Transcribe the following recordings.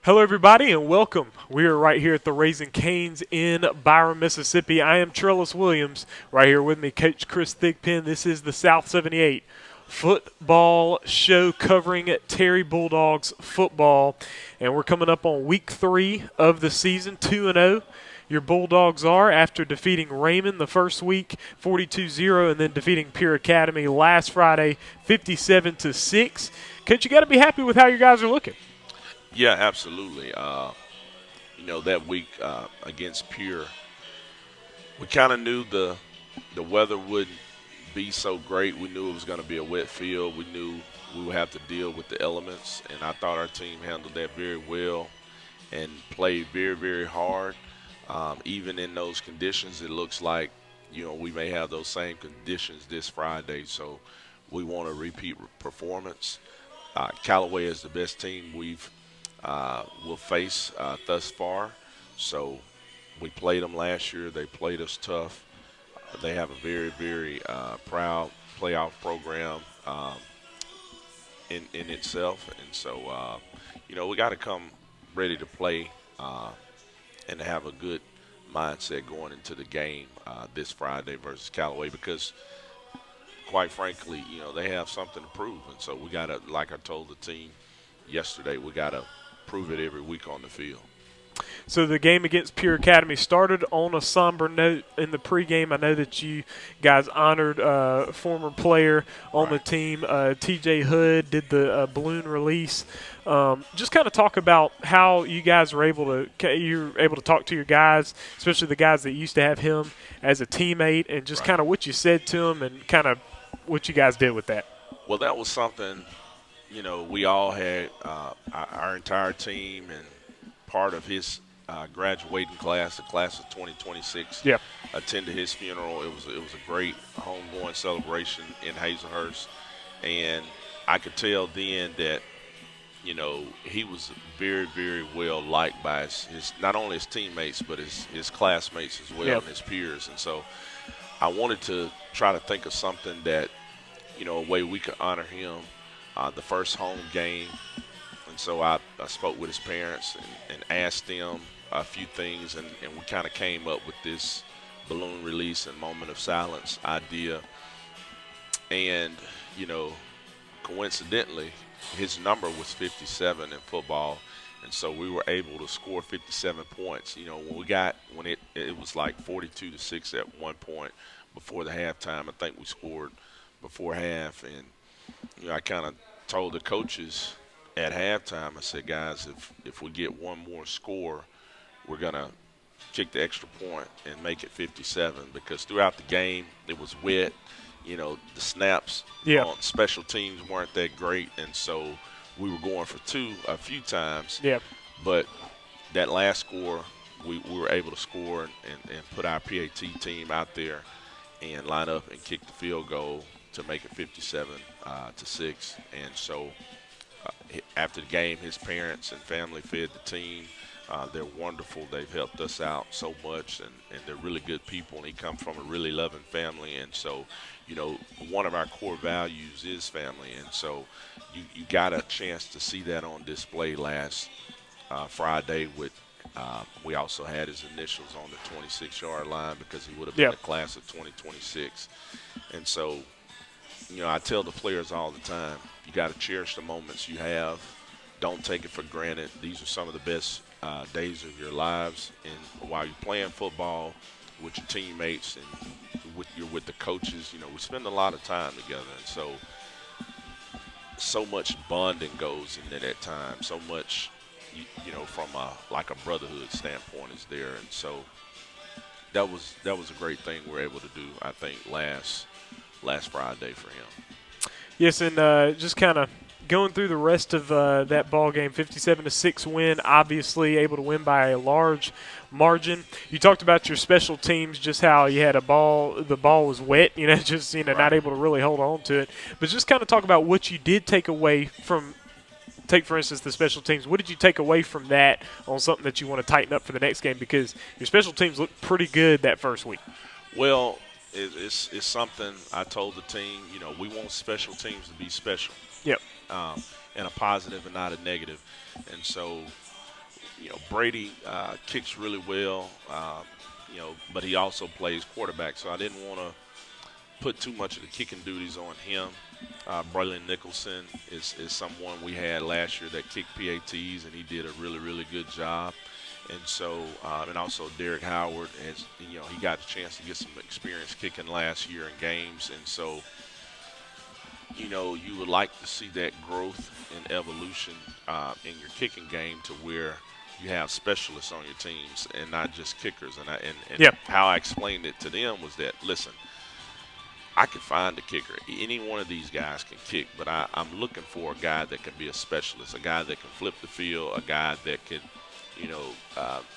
Hello, everybody, and welcome. We are right here at the Raising Cane's in Byron, Mississippi. I am Trellis Williams. Right here with me, Coach Chris Thigpen. This is the South 78 football show covering Terry Bulldogs football, and we're coming up on week 3 of the season, 2-0. Your Bulldogs are after defeating Raymond the first week, 42-0, and then defeating Pure Academy last Friday, 57-6. Coach, you got to be happy with how your guys are looking. Yeah, absolutely. That week against Pure, we kind of knew the weather wouldn't be so great. We knew it was going to be a wet field. We knew we would have to deal with the elements, and I thought our team handled that very well and played very, very hard. Even in those conditions, it looks like we may have those same conditions this Friday. So we want a repeat performance. Callaway is the best team we'll face thus far. So we played them last year. They played us tough. They have a very, very proud playoff program in itself. And so, we got to come ready to play and have a good mindset going into the game this Friday versus Callaway because, quite frankly, they have something to prove. And so we got to, like I told the team yesterday, we got to prove it every week on the field. So the game against Pure Academy started on a somber note in the pregame. I know that you guys honored a former player on the team, TJ Hood, did the balloon release. Just kind of talk about how you guys were able to talk to your guys, especially the guys that used to have him as a teammate, and just kind of what you said to him and kind of what you guys did with that. Well, that was something, we all had our entire team and part of his graduating class, the class of 2026, attended his funeral. It was a great homegoing celebration in Hazelhurst, and I could tell then that he was very, very well liked by his not only his teammates but his classmates as well and his peers. And so I wanted to try to think of something that a way we could honor him. The first home game. And so I spoke with his parents and asked them a few things, and we kind of came up with this balloon release and moment of silence idea. And, coincidentally, his number was 57 in football, and so we were able to score 57 points. When it was like 42-6 at one point before the halftime. I think we scored before half, and I kind of told the coaches at halftime, I said, guys, if we get one more score, we're going to kick the extra point and make it 57 because throughout the game it was wet. The snaps on special teams weren't that great, and so we were going for two a few times. But that last score, we were able to score and put our PAT team out there and line up and kick the field goal to make it 57-6. And so after the game, his parents and family fed the team. They're wonderful. They've helped us out so much, and they're really good people. And he comes from a really loving family. And so, one of our core values is family. And so you got a chance to see that on display last Friday with we also had his initials on the 26-yard line because he would have been the class of 2026. And so, I tell the players all the time, you got to cherish the moments you have. Don't take it for granted. These are some of the best days of your lives. And while you're playing football with your teammates and with the coaches, we spend a lot of time together. And so much bonding goes into that time. So much, from like a brotherhood standpoint is there. And so that was a great thing we're able to do, I think, last Friday for him. Yes, and just kind of going through the rest of that ball game, 57-6 win, obviously able to win by a large margin. You talked about your special teams, just how you had the ball was wet, just not able to really hold on to it. But just kind of talk about what you did take away from. Take, for instance, the special teams. What did you take away from that on something that you want to tighten up for the next game? Because your special teams looked pretty good that first week. Well, it's something I told the team, we want special teams to be special. Yep. And a positive and not a negative. And so Brady kicks really well, but he also plays quarterback. So I didn't want to put too much of the kicking duties on him. Braylon Nicholson is someone we had last year that kicked PATs, and he did a really, really good job. And so, and also Derek Howard, he got a chance to get some experience kicking last year in games. And so, you would like to see that growth and evolution in your kicking game to where you have specialists on your teams and not just kickers. And Yeah. how I explained it to them was that, listen, I can find a kicker. Any one of these guys can kick, but I'm looking for a guy that can be a specialist, a guy that can flip the field, a guy that can,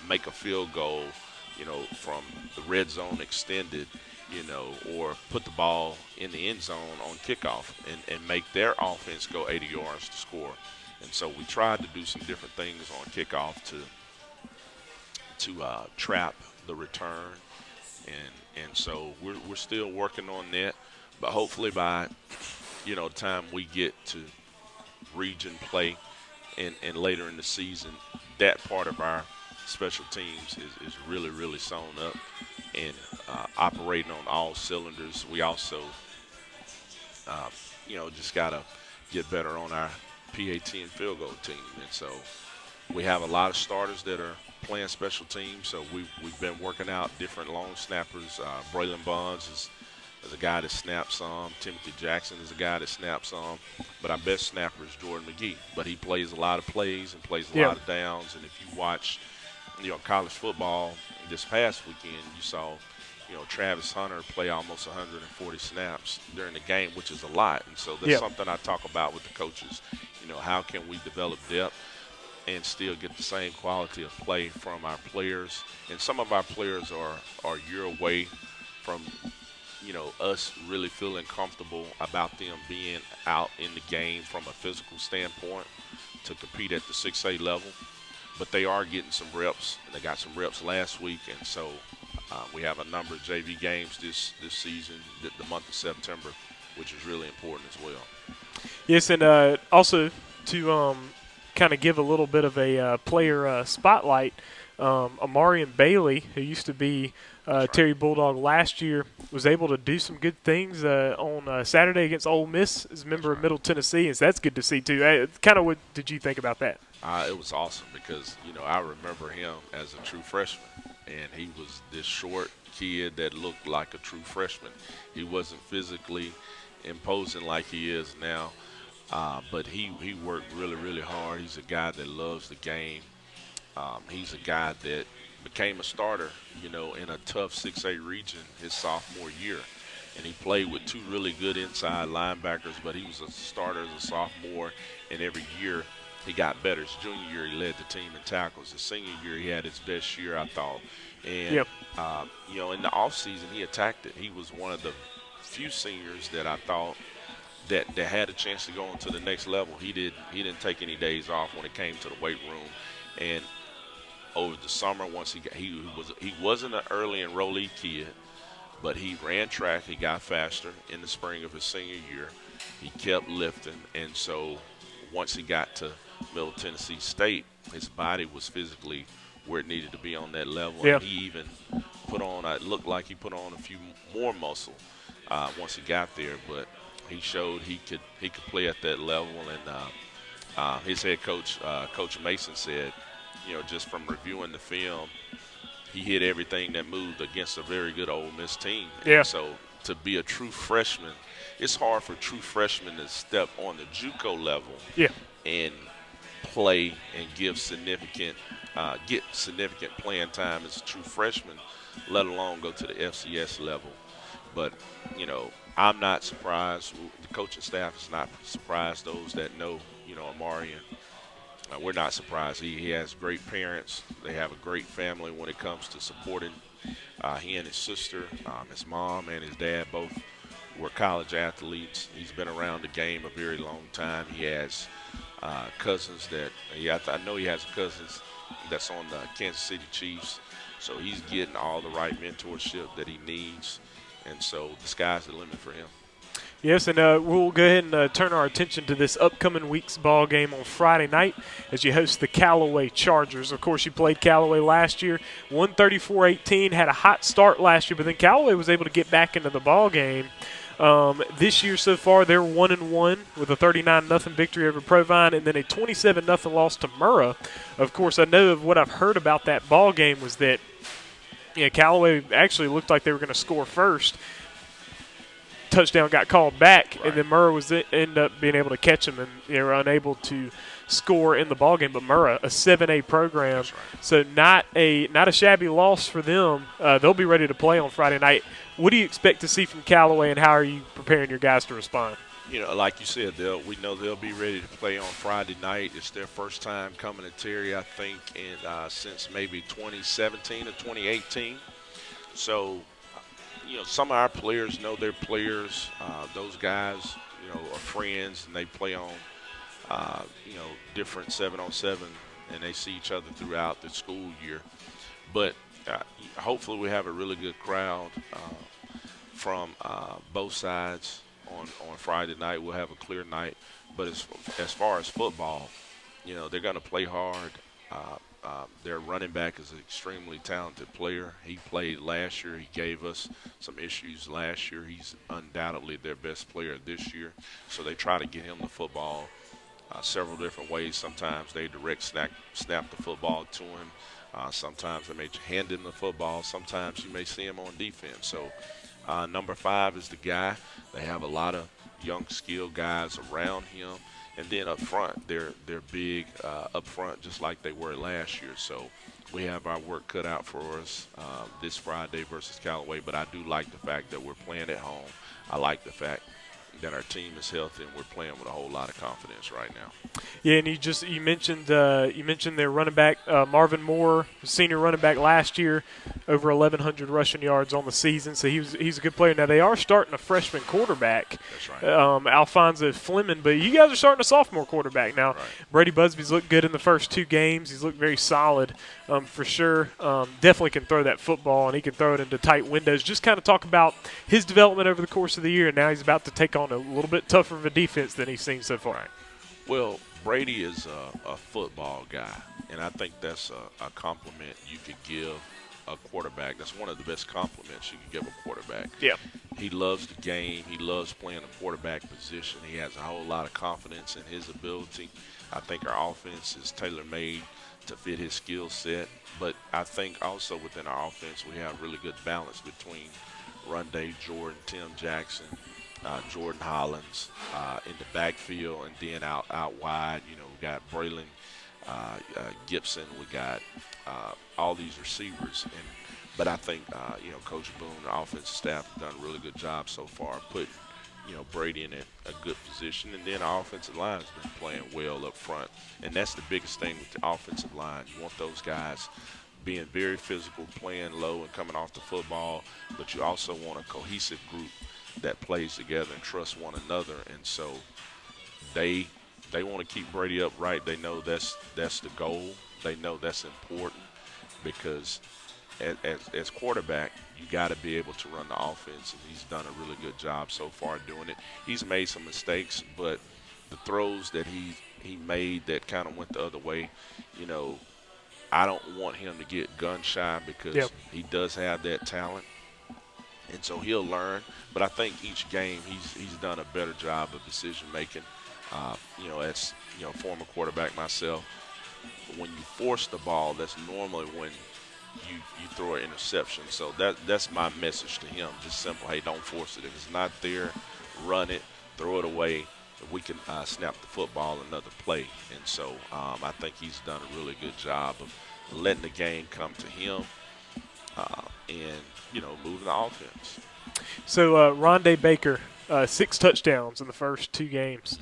make a field goal, from the red zone extended, or put the ball in the end zone on kickoff and make their offense go 80 yards to score. And so we tried to do some different things on kickoff to trap the return, and so we're still working on that. But hopefully by the time we get to region play and later in the season, that part of our special teams is really, really sewn up and operating on all cylinders. We also, just got to get better on our PAT and field goal team. And so we have a lot of starters that are playing special teams. So we've been working out different long snappers. Braylon Bonds is a guy that snaps some. Timothy Jackson is a guy that snaps some. But our best snapper is Jordan McGee. But he plays a lot of plays and plays a lot of downs. And if you watch, college football this past weekend, you saw, Travis Hunter play almost 140 snaps during the game, which is a lot. And so that's something I talk about with the coaches. How can we develop depth and still get the same quality of play from our players? And some of our players are a year away from, us really feeling comfortable about them being out in the game from a physical standpoint to compete at the 6A level. But they are getting some reps, and they got some reps last week. And so we have a number of JV games this season, the month of September, which is really important as well. Yes, and also to kind of give a little bit of a player spotlight, Amarian Bailey, who used to be Terry Bulldog last year, was able to do some good things on Saturday against Ole Miss as a member of Middle Tennessee, and so that's good to see too. Kind of what did you think about that? It was awesome because, I remember him as a true freshman, and he was this short kid that looked like a true freshman. He wasn't physically imposing like he is now, but he worked really, really hard. He's a guy that loves the game. He's a guy that became a starter, in a tough 6A region his sophomore year. And he played with two really good inside linebackers, but he was a starter as a sophomore, and every year he got better. His junior year, he led the team in tackles. His senior year, he had his best year, I thought. And, in the offseason, he attacked it. He was one of the few seniors that I thought that had a chance to go on to the next level. He didn't take any days off when it came to the weight room. And over the summer, once he wasn't an early enrollee kid, but he ran track. He got faster in the spring of his senior year. He kept lifting, and so once he got to Middle Tennessee State, his body was physically where it needed to be on that level. Yeah. And he even it looked like he put on a few more muscle once he got there, but he showed he could play at that level. And his head coach, Coach Mason, said, just from reviewing the film, he hit everything that moved against a very good Ole Miss team. Yeah. And so to be a true freshman, it's hard for true freshmen to step on the JUCO level and play and get significant playing time as a true freshman, let alone go to the FCS level. But, I'm not surprised. The coaching staff is not surprised. Those that know, Amarian, we're not surprised. He has great parents. They have a great family when it comes to supporting he and his sister, his mom and his dad both were college athletes. He's been around the game a very long time. He has cousins I know he has cousins that's on the Kansas City Chiefs. So he's getting all the right mentorship that he needs. And so the sky's the limit for him. Yes, and we'll go ahead and turn our attention to this upcoming week's ball game on Friday night as you host the Callaway Chargers. Of course, you played Callaway last year, 134-18, had a hot start last year, but then Callaway was able to get back into the ball game. This year so far, they're 1-1 with a 39-0 victory over Provine, and then a 27-0 loss to Murrah. Of course, I know of what I've heard about that ball game was that Callaway actually looked like they were going to score first. Touchdown got called back, Right. and then Murrah was ended up being able to catch him, and they were unable to score in the ball game. But Murrah, a 7A program, That's right. so not a shabby loss for them. They'll be ready to play on Friday night. What do you expect to see from Callaway, and how are you preparing your guys to respond? Like you said, we know they'll be ready to play on Friday night. It's their first time coming to Terry, I think, since maybe 2017 or 2018. So, some of our players know their players. Those guys, are friends, and they play on, different 7-on-7, and they see each other throughout the school year. But hopefully we have a really good crowd from both sides on Friday night. We'll have a clear night. But as far as football, they're going to play hard. Their running back is an extremely talented player. He played last year. He gave us some issues last year. He's undoubtedly their best player this year. So they try to get him the football several different ways. Sometimes they direct snap the football to him. Sometimes they may hand him the football. Sometimes you may see him on defense. So number 5 is the guy. They have a lot of young, skilled guys around him. And then up front, they're big up front, just like they were last year. So we have our work cut out for us this Friday versus Callaway. But I do like the fact that we're playing at home. I like the fact that our team is healthy and we're playing with a whole lot of confidence right now. Yeah, and you mentioned their running back Marvin Moore, senior running back last year, over 1,100 rushing yards on the season. So he's a good player. Now they are starting a freshman quarterback, That's right. Alfonso Fleming, but you guys are starting a sophomore quarterback now. Right. Brady Busby's looked good in the first 2 games. He's looked very solid for sure. Definitely can throw that football, and he can throw it into tight windows. Just kind of talk about his development over the course of the year, and now he's about to take on a little bit tougher of a defense than he's seen so far. Well, Brady is a football guy, and I think that's a compliment you could give a quarterback. That's one of the best compliments you can give a quarterback. Yeah. He loves the game. He loves playing the quarterback position. He has a whole lot of confidence in his ability. I think our offense is tailor-made to fit his skill set. But I think also within our offense we have really good balance between Rondé Jordan, Tim Jackson, Jordan Hollins in the backfield, and then out wide, we got Braylon Gibson. We got all these receivers, but I think Coach Boone, the offensive staff, have done a really good job so far, putting Brady in a good position, and then our offensive line has been playing well up front, and that's the biggest thing with the offensive line. You want those guys being very physical, playing low and coming off the football, but you also want a cohesive group that plays together and trusts one another, and so they want to keep Brady upright. They know that's the goal. They know that's important because as quarterback, you got to be able to run the offense, and he's done a really good job so far doing it. He's made some mistakes, but the throws that he made that kind of went the other way, I don't want him to get gun shy because he does have that talent. And so he'll learn, but I think each game he's done a better job of decision making. As former quarterback myself, when you force the ball, that's normally when you throw an interception. So that's my message to him. Just simple, hey, don't force it. If it's not there, run it, throw it away. We can snap the football another play. And so I think he's done a really good job of letting the game come to him and moving the offense. So Rondé Baker, 6 touchdowns in the first 2 games.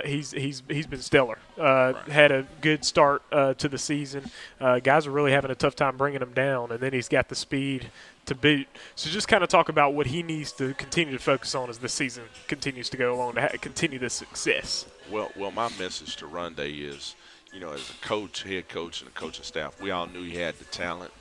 He's been stellar. Had a good start to the season. Guys are really having a tough time bringing him down, and then he's got the speed to boot. So just kind of talk about what he needs to continue to focus on as the season continues to go along to continue this success. Well, my message to Rondé is, as a coach, head coach, and a coaching staff, we all knew he had the talent.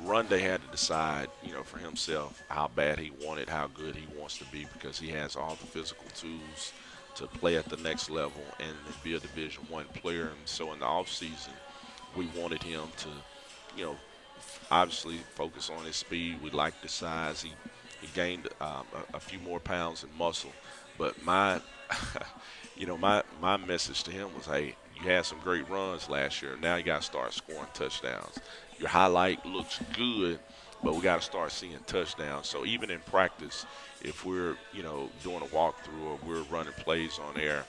Runday had to decide, for himself how bad he wanted, how good he wants to be, because he has all the physical tools to play at the next level and be a Division I player. And so in the off season, we wanted him to, obviously focus on his speed. We liked the size. He gained a few more pounds in muscle. But my message to him was, hey, you had some great runs last year. Now you got to start scoring touchdowns. Your highlight looks good, but we got to start seeing touchdowns. So even in practice, if we're, doing a walkthrough or we're running plays on air,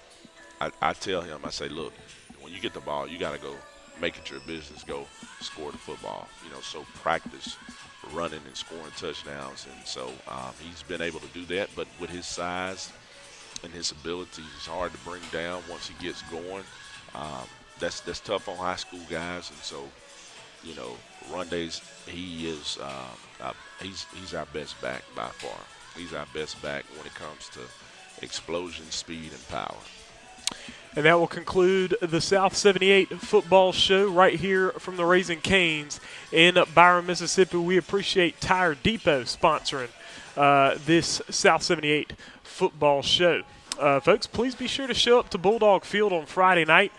I tell him, I say, look, when you get the ball, you got to go make it your business, go score the football. So practice running and scoring touchdowns. And so he's been able to do that. But with his size and his ability, it's hard to bring down once he gets going. That's tough on high school guys. And so, run days, he's our best back by far. He's our best back when it comes to explosion, speed, and power. And that will conclude the South 78 football show right here from the Raising Canes in Byron, Mississippi. We appreciate Tire Depot sponsoring this South 78 football show. Folks, please be sure to show up to Bulldog Field on Friday night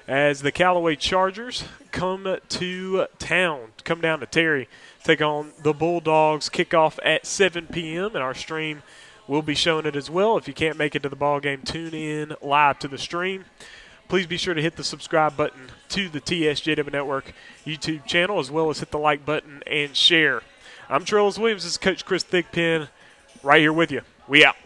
as the Callaway Chargers come to town, come down to Terry, take on the Bulldogs. Kickoff at 7 p.m., and our stream will be showing it as well. If you can't make it to the ball game, tune in live to the stream. Please be sure to hit the subscribe button to the TSJW Network YouTube channel, as well as hit the like button and share. I'm Trellis Williams. This is Coach Chris Thigpen right here with you. We out.